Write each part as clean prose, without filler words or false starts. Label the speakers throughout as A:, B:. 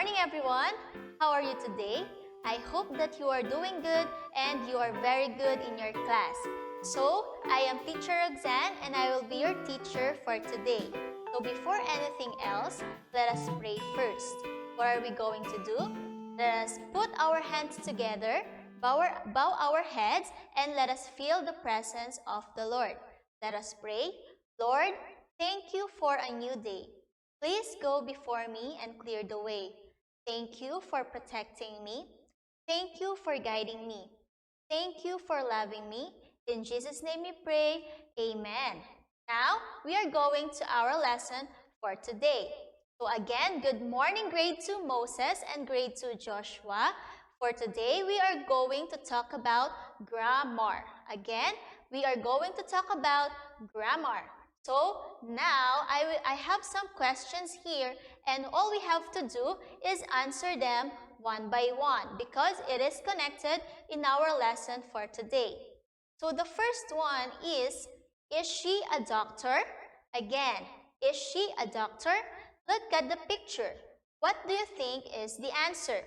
A: morning, everyone. How are you today? I hope that you are doing good and you are very good in your class. So, I am Teacher Roxanne and I will be your teacher for today. So, before anything else, let us pray first. What are we going to do? Let us put our hands together, bow our heads, and let us feel the presence of the Lord. Let us pray. Lord, thank you for a new day. Please go before me and clear the way. Thank you for protecting me. Thank you for guiding me. Thank you for loving me. In Jesus' name we pray. Amen. Now, we are going to our lesson for today. So again, good morning grade 2 Moses and grade 2 Joshua. For today, we are going to talk about grammar. Again, we are going to talk about grammar. So now I have some questions here and all we have to do is answer them one by one because it is connected in our lesson for today. So the first one is she a doctor? Again, is she a doctor? Look at the picture. What do you think is the answer?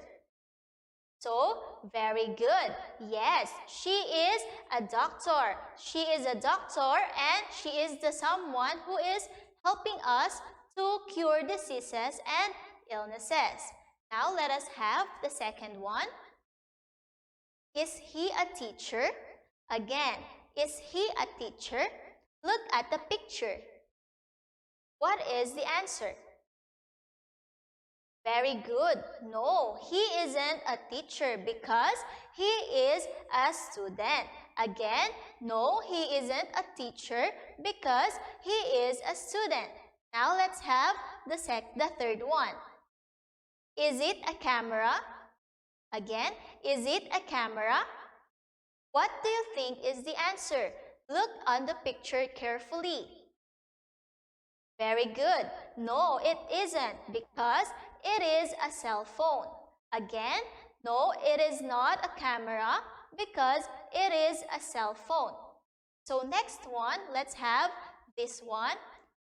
A: So, very good. Yes, she is a doctor. She is a doctor and she is the someone who is helping us to cure diseases and illnesses. Now, let us have the second one. Is he a teacher? Again, is he a teacher? Look at the picture. What is the answer? Very good. No, he isn't a teacher because he is a student. Again, no, he isn't a teacher because he is a student. Now let's have the third one. Is it a camera? Again, is it a camera? What do you think is the answer? Look on the picture carefully. Very good. No, it isn't because it is a cell phone. Again, no, it is not a camera because it is a cell phone. So next one, let's have this one.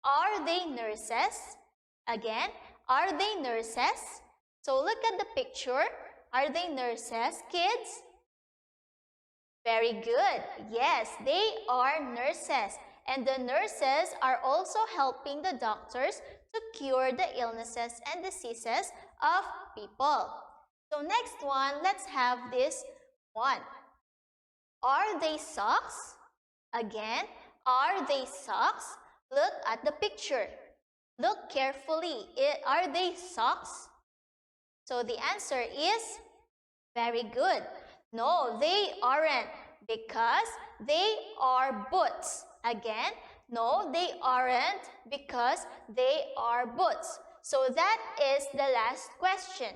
A: Are they nurses? Again, are they nurses? So look at the picture. Are they nurses, kids? Very good. Yes, they are nurses. And the nurses are also helping the doctors to cure the illnesses and diseases of people. So next one, let's have this one. Are they socks? Again, are they socks? Look at the picture. Look carefully. Are they socks? So the answer is very good. No, they aren't because they are boots. Again, no, they aren't because they are boots. So that is the last question.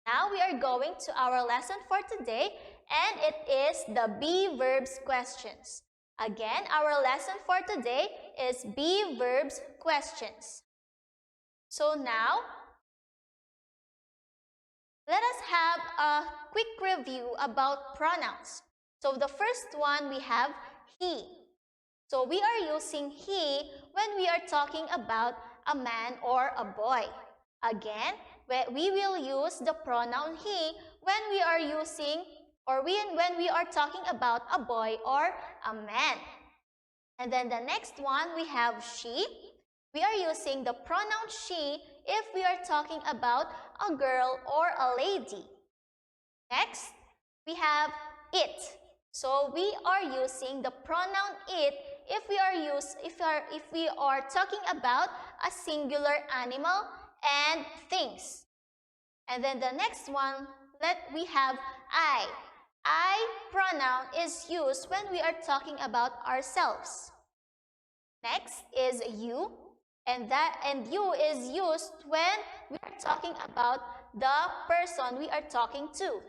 A: Now we are going to our lesson for today and it is the be verbs questions. Again, our lesson for today is be verbs questions. So now, let us have a quick review about pronouns. So the first one we have he. So we are using he when we are talking about a man or a boy. Again, we will use the pronoun he when we are using or when we are talking about a boy or a man. And then the next one we have she. We are using the pronoun she if we are talking about a girl or a lady. Next, we have it. So we are using the pronoun it if we are talking about a singular animal and things. And then the next one, we have I. I pronoun is used when we are talking about ourselves. Next is you, and you is used when we are talking about the person we are talking to.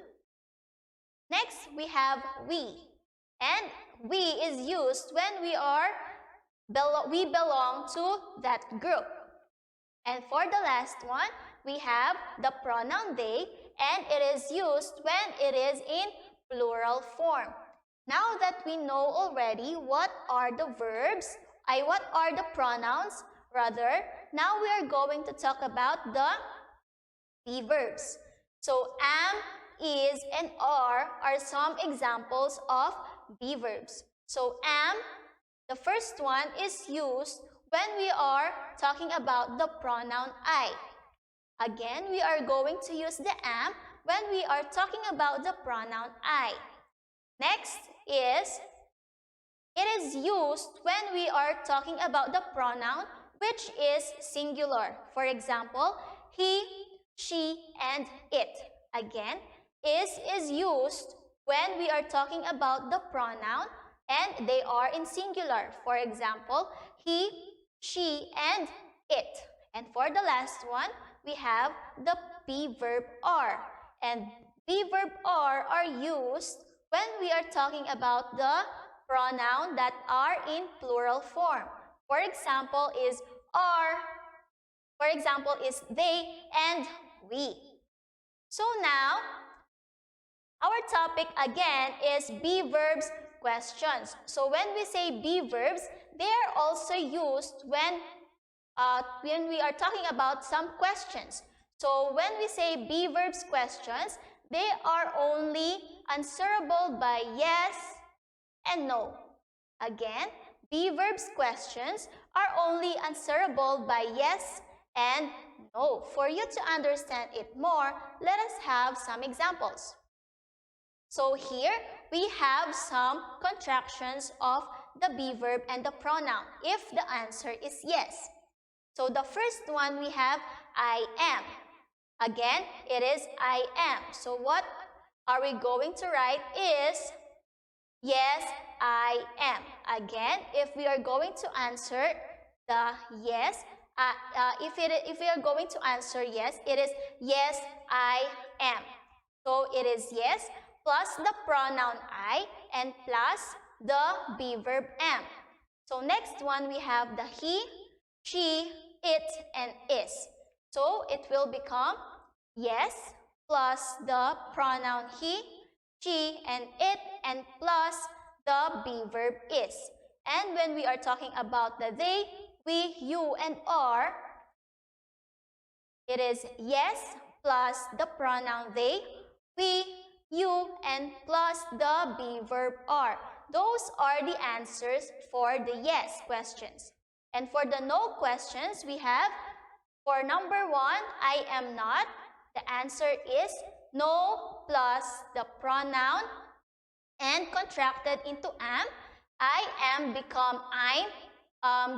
A: Next, we have we. And we is used when we belong to that group. And for the last one, we have the pronoun they, and it is used when it is in plural form. Now that we know already what are the verbs, what are the pronouns, rather, now we are going to talk about the be verbs. So am, is, and are some examples of be verbs. So am, the first one is used when we are talking about the pronoun I. Again, we are going to use the am when we are talking about the pronoun I. Next is, it is used when we are talking about the pronoun which is singular. For example, he, she, and it. Again, is used when we are talking about the pronoun and they are in singular. For example, he, she, and it. And for the last one, we have the be verb are. And be verb are used when we are talking about the pronoun that are in plural form. For example, is are. For example, is they and we. So now, our topic again is be verbs questions. So when we say be verbs, they are also used when we are talking about some questions. So when we say be verbs questions, they are only answerable by yes and no. Again, be verbs questions are only answerable by yes and no. For you to understand it more, let us have some examples. So here we have some contractions of the be verb and the pronoun if the answer is yes. So the first one we have I am. Again, it is I am. So what are we going to write is yes, I am. Again, if we are going to answer the yes, if we are going to answer yes, it is yes, I am. So it is yes plus the pronoun I and plus the be verb am. So next one we have the he, she, it, and is. So it will become yes plus the pronoun he, she, and it, and plus the be verb is. And when we are talking about the they, we, you, and are, it is yes plus the pronoun they, we, you, and plus the be verb are. Those are the answers for the yes questions. And for the no questions, we have for number 1, I am not. The answer is no plus the pronoun and contracted into am. I am become I'm.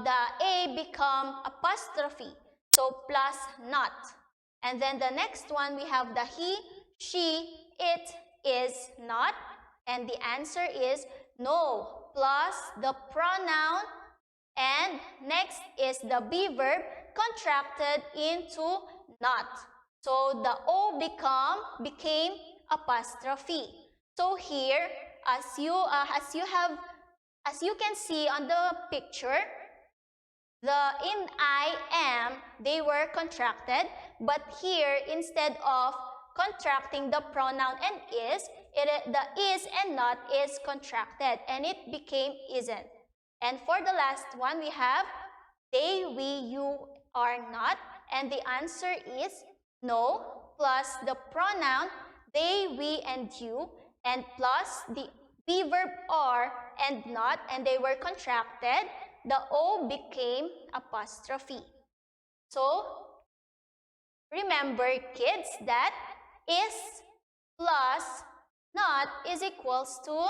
A: The a become apostrophe. So plus not. And then the next one we have the he, she, it is not. And the answer is no plus the pronoun. And next is the be verb contracted into not. So the o became apostrophe. So here, as you can see on the picture, the in I am they were contracted, but here instead of contracting the pronoun and is, the is and not is contracted and it became isn't. And for the last one, we have they, we, you are not. And the answer is no plus the pronoun they, we, and you, and plus the be verb are and not, and they were contracted. The o became apostrophe. So remember, kids, that is plus not is equals to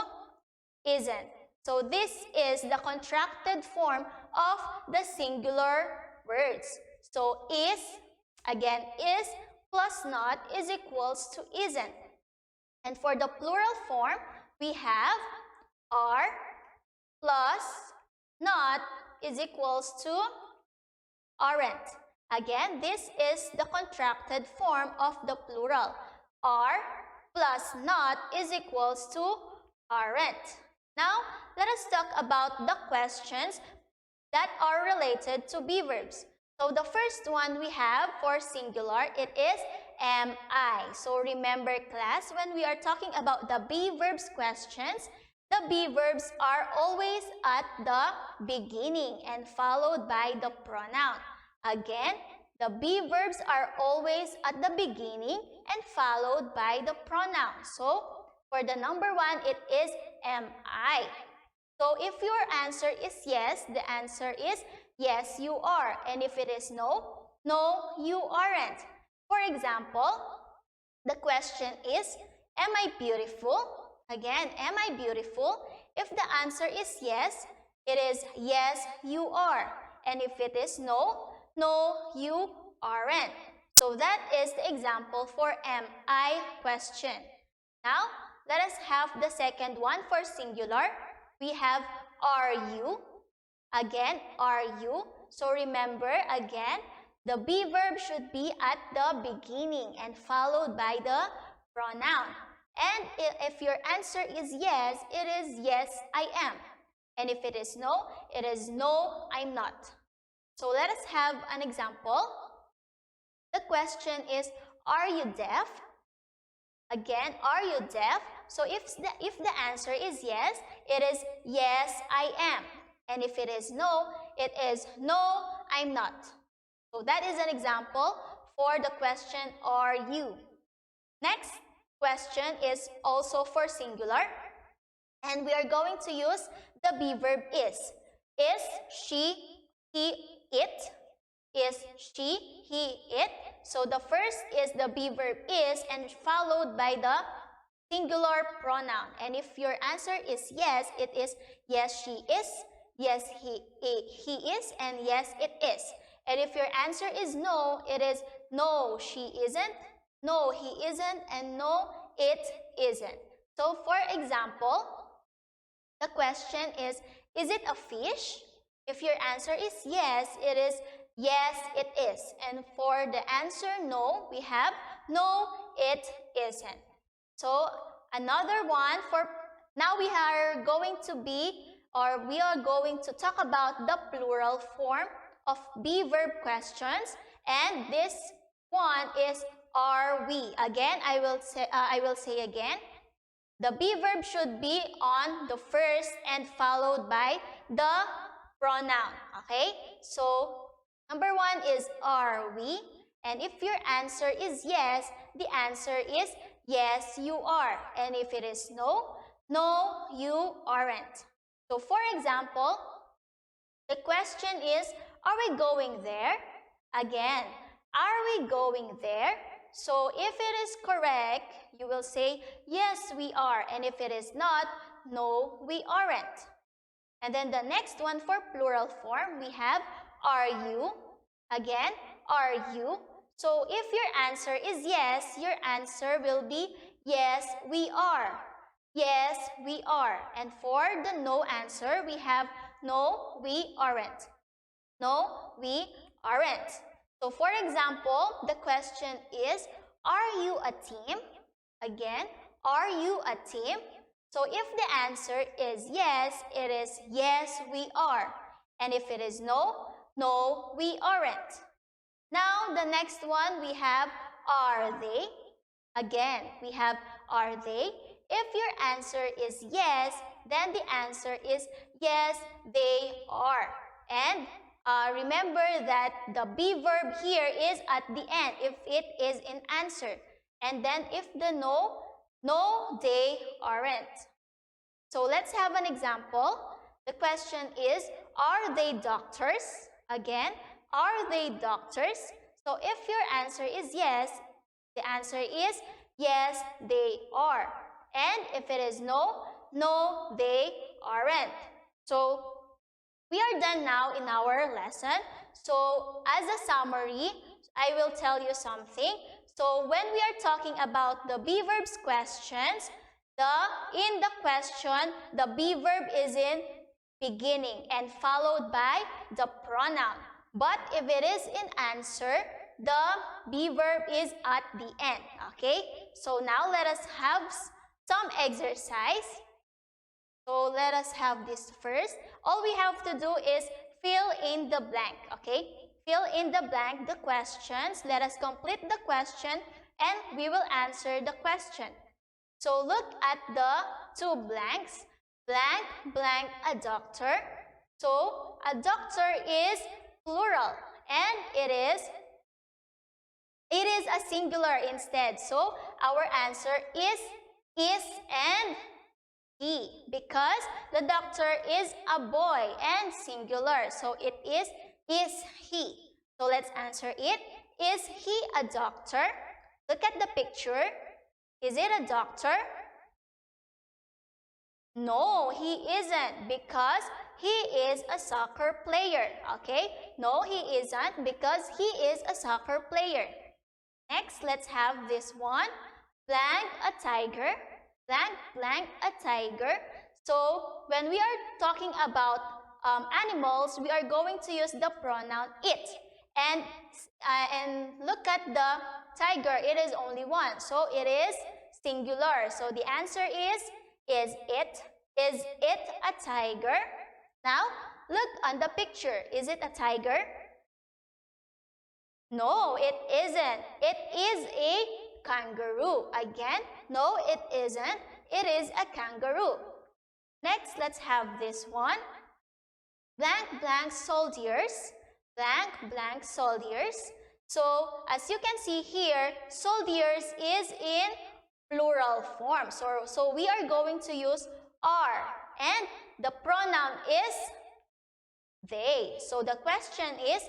A: isn't. So this is the contracted form of the singular words. So is, again, is plus not is equals to isn't. And for the plural form, we have are plus not is equals to aren't. Again, this is the contracted form of the plural. Are plus not is equals to aren't. Now, let us talk about the questions that are related to be verbs. So the first one we have for singular, it is am I. So remember, class, when we are talking about the be verbs questions, the be verbs are always at the beginning and followed by the pronoun. Again, the be verbs are always at the beginning and followed by the pronoun. So, for the number 1, it is am I. So, if your answer is yes, the answer is yes, you are. And if it is no, no, you aren't. For example, the question is, am I beautiful? Again, am I beautiful? If the answer is yes, it is yes, you are. And if it is no, no, you aren't. So that is the example for am I question. Now, let us have the second one for singular. We have are you. Again, are you. So remember again, the be verb should be at the beginning and followed by the pronoun. And if your answer is yes, it is yes, I am. And if it is no, it is no, I'm not. So let us have an example. The question is, are you deaf? Again, are you deaf? So if the answer is yes, it is yes, I am. And if it is no, it is no, I'm not. So that is an example for the question, are you? Next question is also for singular. And we are going to use the be verb is. Is, she, he, it. Is, she, he, it. So the first is the be verb is and followed by the singular pronoun. And if your answer is yes, it is yes, she is, yes, he is, and yes, it is. And if your answer is no, it is no, she isn't, no, he isn't, and no, it isn't. So for example, the question is it a fish? If your answer is yes, it is yes, it is. And for the answer no, we have no, it isn't. So another one for, now we are going to talk about the plural form of be verb questions, and this one is are we. Again, I will say again, the be verb should be on the first and followed by the pronoun. Okay? So number 1 is are we, and if your answer is yes, the answer is yes, you are. And if it is no, no, you aren't. So for example, the question is, are we going there? Again, are we going there? So if it is correct, you will say, yes, we are. And if it is not, no, we aren't. And then the next one for plural form, we have, are you? Again, are you? So if your answer is yes, your answer will be, yes, we are. Yes, we are. And for the no answer, we have, no, we aren't. No, we aren't. So for example, the question is, are you a team? Again, are you a team? So if the answer is yes, it is yes, we are. And if it is no, no, we aren't. Now the next one we have, are they? Again, we have, are they? If your answer is yes, then the answer is yes, they are. And remember that the be verb here is at the end if it is in answer. And then if the no, no, they aren't. So let's have an example. The question is, are they doctors? Again, are they doctors? So if your answer is yes, the answer is yes, they are. And if it is no, no, they aren't. So we are done now in our lesson. So as a summary, I will tell you something. So when we are talking about the be verbs questions, in the question, the be verb is in beginning and followed by the pronoun. But if it is in answer, the be verb is at the end. Okay? So now let us have some exercise. So let us have this first. All we have to do is fill in the blank. Okay? Fill in the blank the questions. Let us complete the question and we will answer the question. So look at the 2 blanks. Blank, blank, a doctor. So a doctor is plural and it is It is a singular instead. So our answer is and he, because the doctor is a boy and singular. So it is he. So let's answer it. Is he a doctor? Look at the picture. Is it a doctor? No, he isn't, because he is a soccer player. Okay? No, he isn't, because he is a soccer player. Next, let's have this one. Blank a tiger. Blank, blank a tiger. So, when we are talking about animals, we are going to use the pronoun it. And look at the tiger. It is only one. So, it is singular. So, the answer is it a tiger? Now, look on the picture. Is it a tiger? No, it isn't. It is a kangaroo. Again, no, it isn't. It is a kangaroo. Next, let's have this one. Blank, blank soldiers. Blank, blank soldiers. So, as you can see here, soldiers is in plural form. So we are going to use are, and the pronoun is they. So the question is,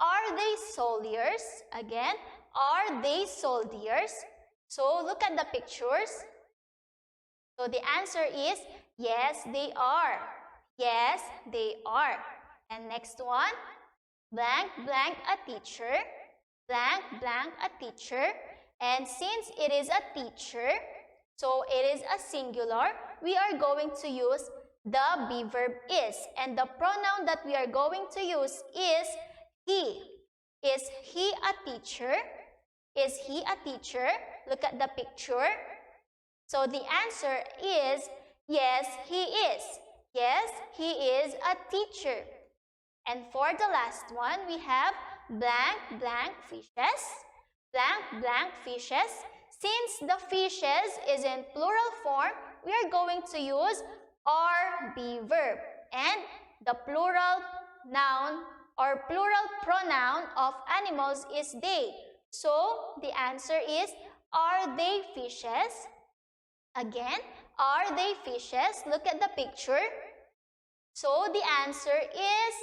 A: are they soldiers? Again, are they soldiers? So look at the pictures. So the answer is yes, they are. Yes, they are. And next one, blank, blank a teacher. Blank, blank a teacher. And since it is a teacher, so it is a singular, we are going to use the be verb is. And the pronoun that we are going to use is he. Is he a teacher? Is he a teacher? Look at the picture. So the answer is yes, he is. Yes, he is a teacher. And for the last one, we have blank, blank fishes. Blank, blank fishes. Since the fishes is in plural form, we are going to use are be verb. And the plural noun or plural pronoun of animals is they. So the answer is, are they fishes? Again, are they fishes? Look at the picture. So the answer is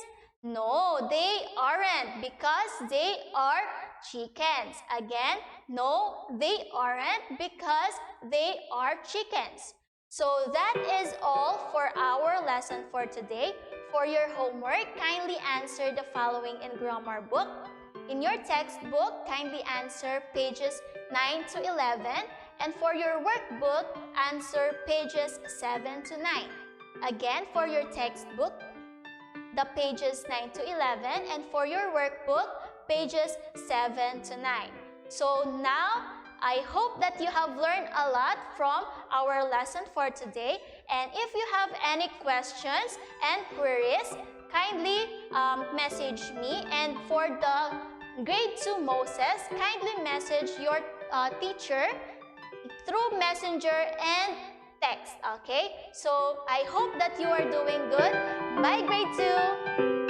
A: no, they aren't, because they are chickens. Again, no, they aren't, because they are chickens. So that is all for our lesson for today. For your homework, kindly answer the following in grammar book. In your textbook, kindly answer pages 9 to 11. And for your workbook, answer pages 7 to 9. Again, for your textbook, the pages 9 to 11, and for your workbook, pages 7 to 9. So now, I hope that you have learned a lot from our lesson for today. And if you have any questions and queries, kindly message me. And for the grade 2 Moses, kindly message your teacher through messenger and text. Okay? So I hope that you are doing good. Bye, grade 2!